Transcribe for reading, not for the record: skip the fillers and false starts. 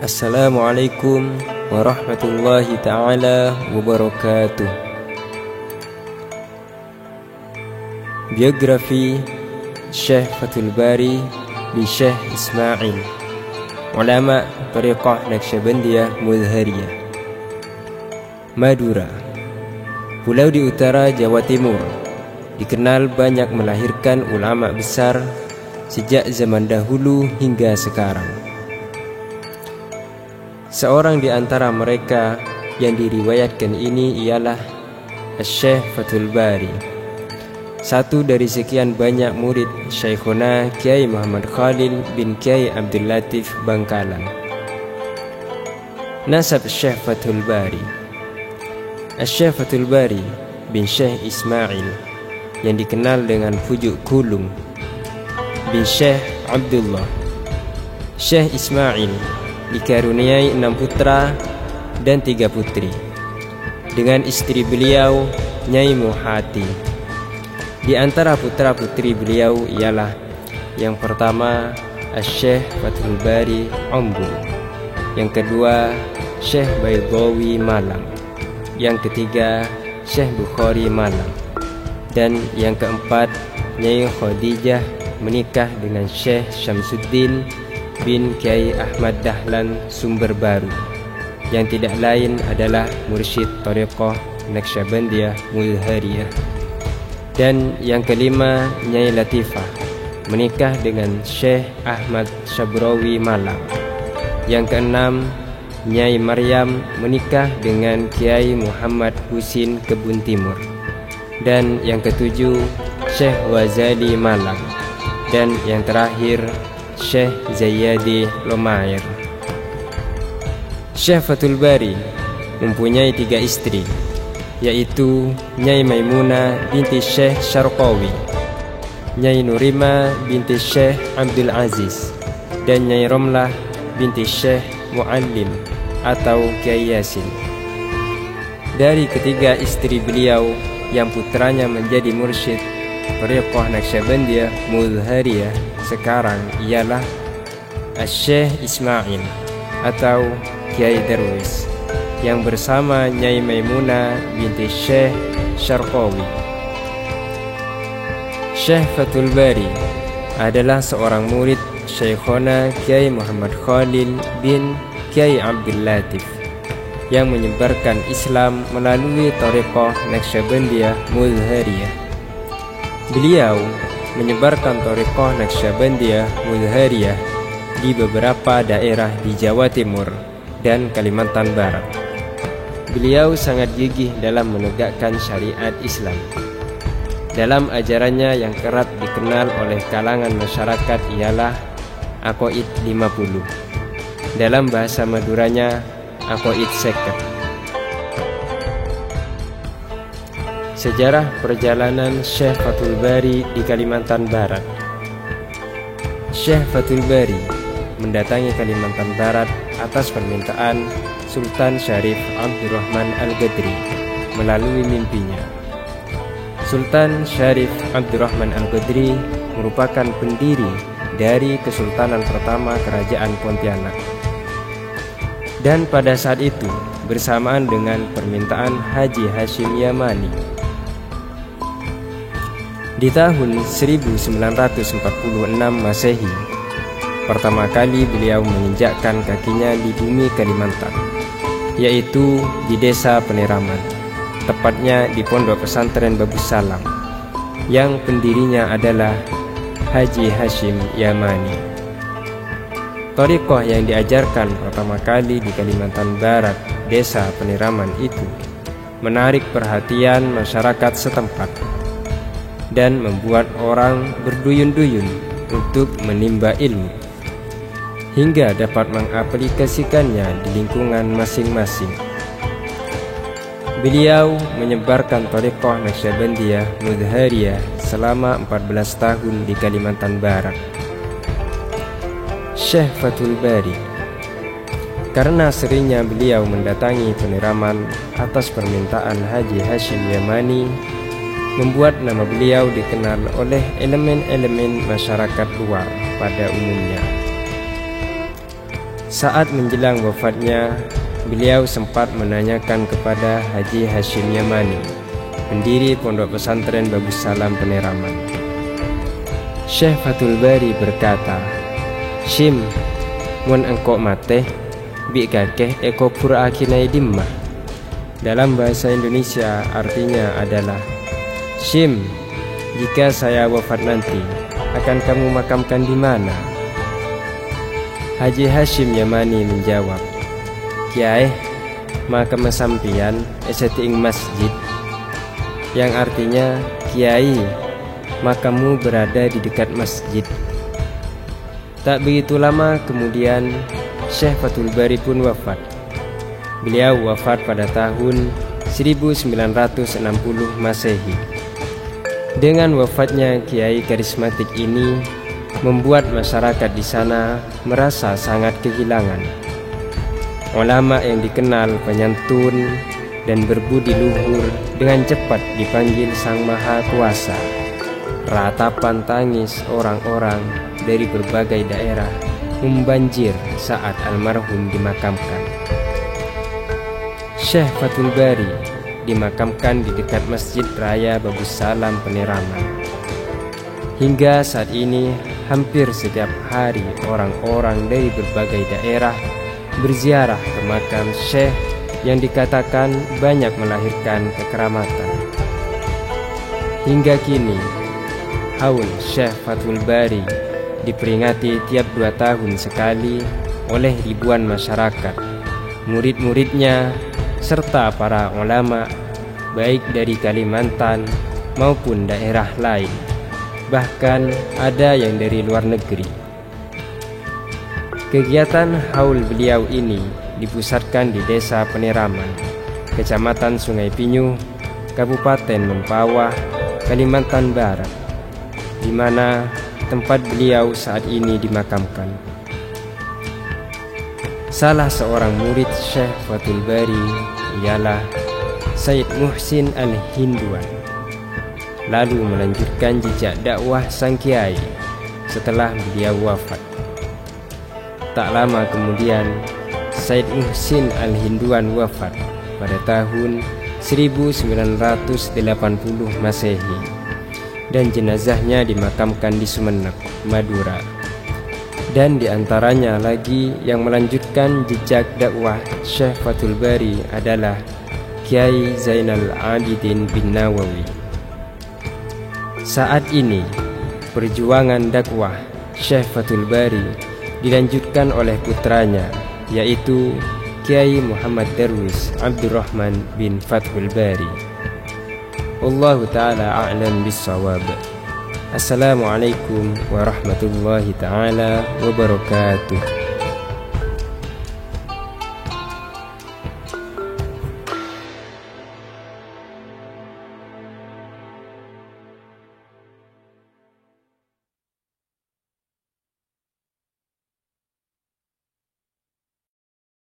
Assalamualaikum warahmatullahi ta'ala wabarakatuh. Biografi Syekh Fathul Bari bin Syekh Ismail, ulama Thariqah Naqsyabandiyah Muzhariyah. Madura, pulau di utara Jawa Timur, dikenal banyak melahirkan ulama besar sejak zaman dahulu hingga sekarang. Seorang di antara mereka yang diriwayatkan ini ialah Syekh Fathul Bari, satu dari sekian banyak murid Syekhuna Kiai Muhammad Khalil bin Kiai Abdul Latif Bangkalan. Nasab Syekh Fathul Bari. Syekh Fathul Bari bin Syekh Ismail, yang dikenal dengan pujuk Kulung, bin Syekh Abdullah. Syekh Ismail dikaruniai 6 putra dan 3 putri, dengan istri beliau Nyai Muhati. Di antara putra-putri beliau ialah yang pertama Syekh Fathul Bari Ombul, yang kedua Syekh Baydawi Malang, yang ketiga Syekh Bukhari Malang, dan yang keempat Nyai Khadijah menikah dengan Syekh Syamsuddin bin Kiai Ahmad Dahlan Sumber Baru, yang tidak lain adalah mursyid Thariqah Naqsyabandiyah Muzhariyah. Dan yang kelima Nyai Latifah menikah dengan Syekh Ahmad Syabrawi Malang. Yang keenam Nyai Maryam menikah dengan Kiai Muhammad Husin Kebun Timur. Dan yang ketujuh Syekh Wazali Malang. Dan yang terakhir Syekh Zayyadi Lomair. Syekh Fathul Bari mempunyai 3 istri, yaitu Nyai Maimunah binti Syekh Syarqawi, Nyai Nurima binti Syekh Abdul Aziz, dan Nyai Romlah binti Syekh Muallim atau Kiai Yasin. Dari ketiga istri beliau, yang putranya menjadi mursyid Thariqah Naqsyabandiyah Muzhariyah sekarang ialah Syekh Ismail atau Kiai Darwis, yang bersama Nyai Maimunah binti Syekh Syarqawi. Syekh Fathul Bari adalah seorang murid Syekhona Kiai Muhammad Khalil bin Kiai Abdul Latif, yang menyebarkan Islam melalui Thariqah Naqsyabandiyah Muzhariyah. Beliau menyebarkan Thariqah Naqsyabandiyah Muzhariyah di beberapa daerah di Jawa Timur dan Kalimantan Barat. Beliau sangat gigih dalam menegakkan syariat Islam. Dalam ajarannya yang kerap dikenal oleh kalangan masyarakat ialah Aqaid 50. Dalam bahasa Maduranya Aqaid Seket. Sejarah perjalanan Syekh Fathul Bari di Kalimantan Barat. Syekh Fathul Bari mendatangi Kalimantan Barat atas permintaan Sultan Syarif Abdurrahman Al-Ghadri melalui mimpinya. Sultan Syarif Abdurrahman Al-Ghadri merupakan pendiri dari Kesultanan pertama Kerajaan Pontianak. Dan pada saat itu bersamaan dengan permintaan Haji Hashim Yamani. Di tahun 1946 Masehi, pertama kali beliau menginjakkan kakinya di bumi Kalimantan, yaitu di desa Peneraman, tepatnya di Pondok Pesantren Babus Salam, yang pendirinya adalah Haji Hashim Yamani. Thariqah yang diajarkan pertama kali di Kalimantan Barat, desa Peneraman itu, menarik perhatian masyarakat setempat dan membuat orang berduyun-duyun untuk menimba ilmu, hingga dapat mengaplikasikannya di lingkungan masing-masing. Beliau menyebarkan Thariqah Naqsyabandiyah Muzhariyah selama 14 tahun di Kalimantan Barat. Syekh Fathul Bari, karena seringnya beliau mendatangi Peneraman atas permintaan Haji Hashim Yamani, membuat nama beliau dikenal oleh elemen-elemen masyarakat luar pada umumnya. Saat menjelang wafatnya, beliau sempat menanyakan kepada Haji Hashim Yamani, pendiri Pondok Pesantren Babus Salam Peneraman. Syekh Fathul Bari berkata, "Shim, mun engkau mate, bi kakeh eko pura akinai dimma." Dalam bahasa Indonesia artinya adalah, "Shim, jika saya wafat nanti, akan kamu makamkan di mana?" Haji Hashim Yamani menjawab, "Kiai, makam sampian eseting masjid," yang artinya, "Kiai, makammu berada di dekat masjid." Tak begitu lama kemudian Syekh Fathul Bari pun wafat. Beliau wafat pada tahun 1960 Masehi. Dengan wafatnya kiai karismatik ini membuat masyarakat di sana merasa sangat kehilangan ulama yang dikenal penyantun dan berbudi luhur. Dengan cepat dipanggil Sang Maha Kuasa. Ratapan tangis orang-orang dari berbagai daerah membanjir saat almarhum dimakamkan. Syekh Fathul Bari dimakamkan di dekat Masjid Raya Babus Salam Peneraman. Hingga saat ini hampir setiap hari orang-orang dari berbagai daerah berziarah ke makam Syekh yang dikatakan banyak melahirkan kekeramatan. Hingga kini, Haul Syekh Fathul Bari diperingati tiap 2 tahun sekali oleh ribuan masyarakat, murid-muridnya, serta para ulama baik dari Kalimantan maupun daerah lain. Bahkan ada yang dari luar negeri. Kegiatan haul beliau ini dipusatkan di Desa Peneraman, Kecamatan Sungai Pinyu, Kabupaten Mempawah, Kalimantan Barat, di mana tempat beliau saat ini dimakamkan. Salah seorang murid Syekh Fathul Bari ialah Said Muhsin Al-Hinduan, lalu melanjutkan jejak dakwah sang kiai setelah beliau wafat. Tak lama kemudian, Said Muhsin Al-Hinduan wafat pada tahun 1980 Masehi, dan jenazahnya dimakamkan di Sumeneb, Madura. Dan diantaranya lagi yang melanjutkan jejak dakwah Syekh Fathul Bari adalah Kiai Zainal Abidin bin Nawawi. Saat ini, perjuangan dakwah Syekh Fathul Bari dilanjutkan oleh putranya, yaitu Kiai Muhammad Darwis Abdurrahman bin Fathul Bari. Wallahu ta'ala a'lam bis-shawab. Assalamualaikum warahmatullahi ta'ala wabarakatuh.